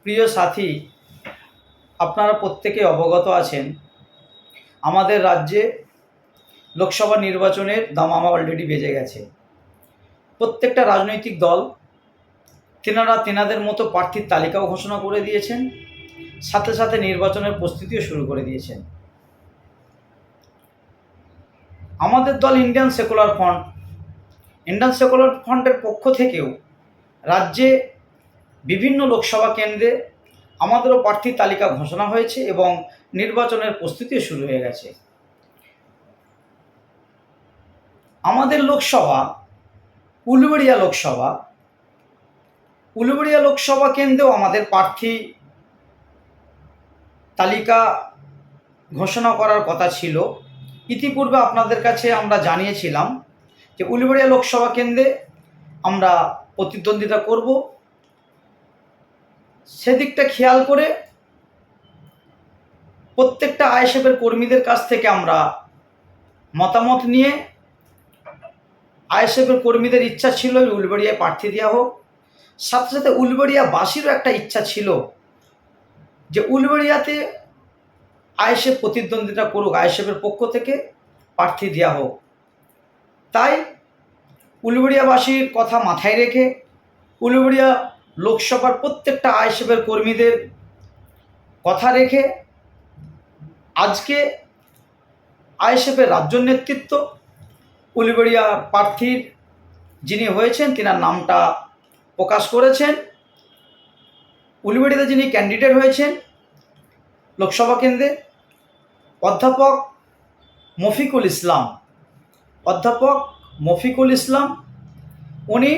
প্রিয় সাথী, আপনারা প্রত্যেকে অবগত আছেন আমাদের রাজ্যে লোকসভা নির্বাচনের দামামা অলরেডি বেজে গেছে। প্রত্যেকটা রাজনৈতিক দল তেনাদের মতো প্রার্থীর তালিকাও ঘোষণা করে দিয়েছেন, সাথে সাথে নির্বাচনের প্রস্তুতিও শুরু করে দিয়েছেন। আমাদের দল ইন্ডিয়ান সেকুলার ফ্রন্টের পক্ষ থেকেও রাজ্যে বিভিন্ন লোকসভা কেন্দ্রে আমাদেরও প্রার্থীর তালিকা ঘোষণা হয়েছে এবং নির্বাচনের প্রস্তুতিও শুরু হয়ে গেছে। আমাদের লোকসভা উলুবেড়িয়া লোকসভা কেন্দ্রেও আমাদের প্রার্থী তালিকা ঘোষণা করার কথা ছিল। ইতিপূর্বে আপনাদের কাছে আমরা জানিয়েছিলাম যে উলুবেড়িয়া লোকসভা কেন্দ্রে আমরা প্রতিদ্বন্দ্বিতা করব। সেদিকটা খেয়াল করে প্রত্যেকটা আইএসএফের কর্মীদের কাছ থেকে আমরা মতামত নিয়ে আইএসএফের কর্মীদের ইচ্ছা ছিল উলুবেড়িয়ায় প্রার্থী দেওয়া হোক। সাথে সাথে উলুবেড়িয়াবাসীরও একটা ইচ্ছা ছিল যে উলুবেড়িয়াতে আইএসএফ প্রতিদ্বন্দ্বিতা করুক, আইএসএফের পক্ষ থেকে প্রার্থী দেওয়া হোক। তাই উলুবেড়িয়াবাসীর কথা মাথায় রেখে উলুবেড়িয়া লোকসভার প্রত্যেকটা আইএসএফের কর্মীদের কথা রেখে আজকে আইএসএফের রাজ্য নেতৃত্ব উলুবেড়িয়া প্রার্থীর যিনি হয়েছেন তিনার নামটা প্রকাশ করেছেন। উলুবেড়িয়াতে যিনি ক্যান্ডিডেট হয়েছেন লোকসভা কেন্দ্রে অধ্যাপক মফিকুল ইসলাম, উনি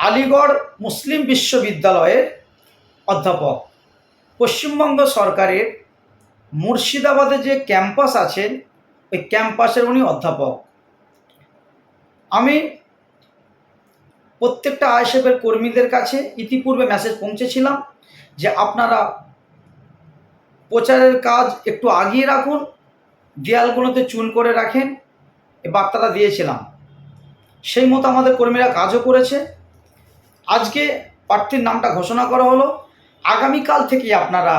আলিগড় মুসলিম বিশ্ববিদ্যালয়ের অধ্যাপক। পশ্চিমবঙ্গ সরকারের মুর্শিদাবাদে যে ক্যাম্পাস আছেন ওই ক্যাম্পাসের উনি অধ্যাপক। আমি প্রত্যেকটা আইএসএফের কর্মীদের কাছে ইতিপূর্বে মেসেজ পৌঁছেছিলাম যে আপনারা প্রচারের কাজ একটু আগিয়ে রাখুন, দেয়ালগুলোতে চুন করে রাখেন, এই বার্তাটা দিয়েছিলাম। সেই মতো আমাদের কর্মীরা কাজও করেছে। আজকে প্রার্থীর নামটা ঘোষণা করা হলো। আগামীকাল থেকেই আপনারা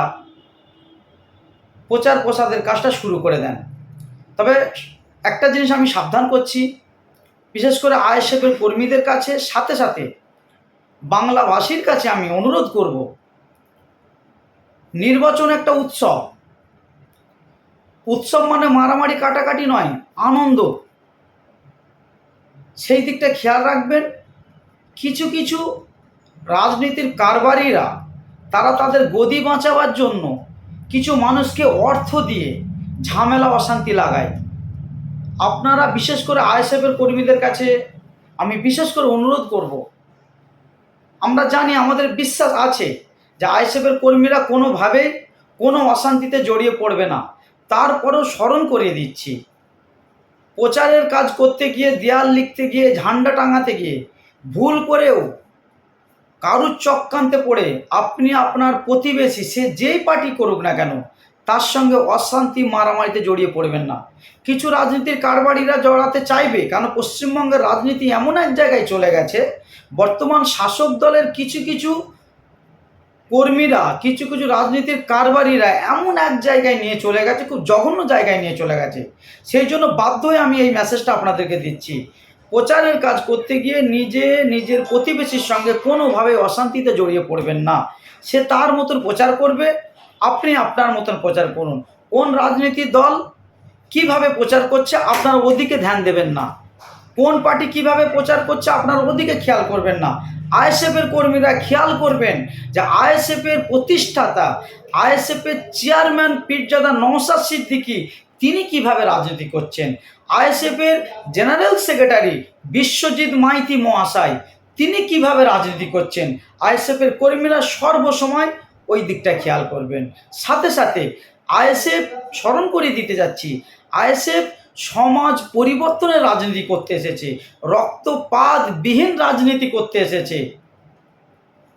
প্রচার প্রসারের কাজটা শুরু করে দেন। তবে একটা জিনিস আমি সাবধান করছি, বিশেষ করে আইএসএফের কর্মীদের কাছে, সাথে সাথে বাংলাভাষীর কাছে আমি অনুরোধ করব, নির্বাচন একটা উৎসব মানে মারামারি কাটাকাটি নয়, আনন্দ। সেই দিকটা খেয়াল রাখবেন। কিছু কিছু রাজনীতির কারবারিরা তারা তাদের গদি বাঁচাবার জন্য কিছু মানুষকে অর্থ দিয়ে ঝামেলা অশান্তি লাগায়। আপনারা বিশেষ করে আইএসএফের কর্মীদের কাছে আমি বিশেষ করে অনুরোধ করব, আমরা জানি, আমাদের বিশ্বাস আছে যে আইএসএফের কর্মীরা কোনোভাবেই কোনো অশান্তিতে জড়িয়ে পড়বে না। তারপরেও স্মরণ করিয়ে দিচ্ছি, প্রচারের কাজ করতে গিয়ে, দেয়াল লিখতে গিয়ে, ঝান্ডা টাঙাতে গিয়ে ভুল করেও কারুর চক্রান্তে পড়ে আপনি আপনার প্রতিবেশী, সে যেই পার্টি করুক না কেন, তার সঙ্গে অশান্তি মারামারিতে জড়িয়ে পড়বেন না। কিছু রাজনীতির কারবারিরা জড়াতে চাইবে, কারণ পশ্চিমবঙ্গের রাজনীতি এমন এক জায়গায় চলে গেছে, বর্তমান শাসক দলের কিছু কিছু কর্মীরা, কিছু কিছু রাজনীতির কারবারিরা এমন এক জায়গায় নিয়ে চলে গেছে, খুব জঘন্য জায়গায় নিয়ে চলে গেছে। সেই জন্য বাধ্য হয়ে আমি এই মেসেজটা আপনাদেরকে দিচ্ছি, প্রচারের কাজ করতে গিয়ে নিজের প্রতিবেশীর সঙ্গে কোনোভাবে অশান্তিতে জড়িয়ে পড়বেন না। সে তার মতন প্রচার করবে, আপনি আপনার মতন প্রচার করুন। কোন রাজনীতির দল কিভাবে প্রচার করছে আপনার ওদিকে ধ্যান দেবেন না, কোন পার্টি কিভাবে প্রচার করছে আপনার ওদিকে খেয়াল করবেন না। আইএসএফের কর্মীরা খেয়াল করবেন যে আইএসএফের প্রতিষ্ঠাতা, আইএসএফের চেয়ারম্যান পীরজাদা নওশাদ সিদ্দিকী তিনি কিভাবে রাজনীতি করছেন। আইএসএফের জেনারেল সেক্রেটারি বিশ্বজিৎ মাইতি মহাশয় তিনি কিভাবে রাজনীতি করছেন। আইএসএফের কর্মীরা সর্বসময় ওই দিকটা খেয়াল করবেন। সাথে সাথে আইএসএফ স্মরণ করিয়ে দিতে যাচ্ছি, আইএসএফ সমাজ পরিবর্তনের রাজনীতি করতে এসেছে, রক্তপাতবিহীন রাজনীতি করতে এসেছে।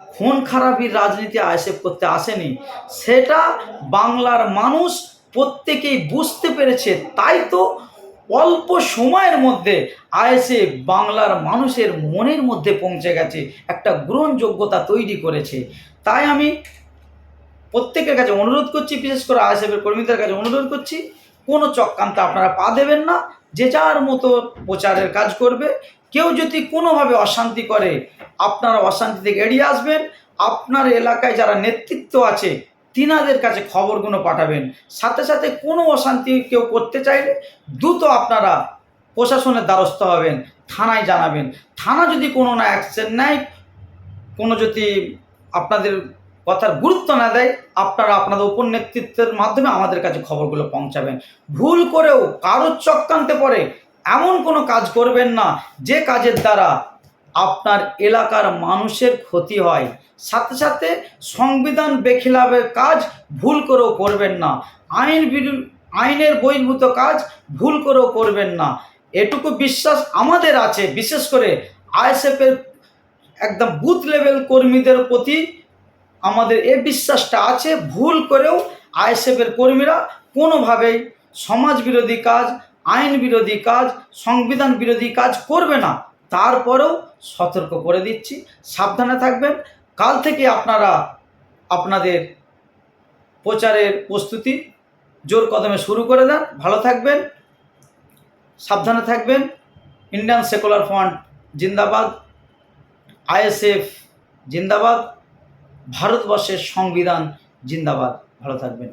খুন খারাপির রাজনীতি আইএসএফ করতে আসেনি, সেটা বাংলার মানুষ প্রত্যেকেই বুঝতে পেরেছে। তাই তো অল্প সময়ের মধ্যে আইএসএফ বাংলার মানুষের মনের মধ্যে পৌঁছে গেছে, একটা গ্রহণযোগ্যতা তৈরি করেছে। তাই আমি প্রত্যেকের কাছে অনুরোধ করছি, বিশেষ করে আইএসএফের কর্মীদের কাছে অনুরোধ করছি, কোনো চক্রান্তে আপনারা পা দেবেন না, যে যার মতো প্রচারের কাজ করবে। কেউ যদি কোনোভাবে অশান্তি করে, আপনারা অশান্তি থেকে এড়িয়ে আসবেন। আপনার এলাকায় যারা নেতৃত্ব আছে তিনাদের কাছে খবরগুলো পাঠাবেন। সাথে সাথে কোনো অশান্তি কেউ করতে চাইলে দ্রুত আপনারা প্রশাসনের দ্বারস্থ হবেন, থানায় জানাবেন। থানা যদি কোনো না অ্যাকশন নেয়, কোনো যদি আপনাদের কথার গুরুত্ব না দেয়, আপনারা আপনাদের উপর নেতৃত্বের মাধ্যমে আমাদের কাছে খবরগুলো পৌঁছাবেন। ভুল করেও কারোর চক্রান্তে পড়ে এমন কোনো কাজ করবেন না যে কাজের দ্বারা আপনার এলাকার মানুষের ক্ষতি হয়। সাথে সাথে সংবিধান বেখিলাফের কাজ ভুল করেও করবেন না। আইনের বহির্ভূত কাজ ভুল করেও করবেন না। এটুকু বিশ্বাস আমাদের আছে, বিশেষ করে আইএসএফের একদম বুথ লেভেল কর্মীদের প্রতি আমাদের এ বিশ্বাসটা আছে। ভুল করেও আইএসএফের কর্মীরা কোনোভাবেই সমাজ বিরোধী কাজ, আইন বিরোধী কাজ, সংবিধান বিরোধী কাজ করবে না। তারপরেও সতর্ক করে দিচ্ছি, সাবধানে থাকবেন। কাল থেকে আপনারা আপনাদের প্রচারের প্রস্তুতি জোর কদমে শুরু করে দেন। ভালো থাকবেন, সাবধানে থাকবেন। ইন্ডিয়ান সেকুলার ফ্রন্ট জিন্দাবাদ, আইএসএফ জিন্দাবাদ, ভারতবর্ষের সংবিধান জিন্দাবাদ। ভালো থাকবেন।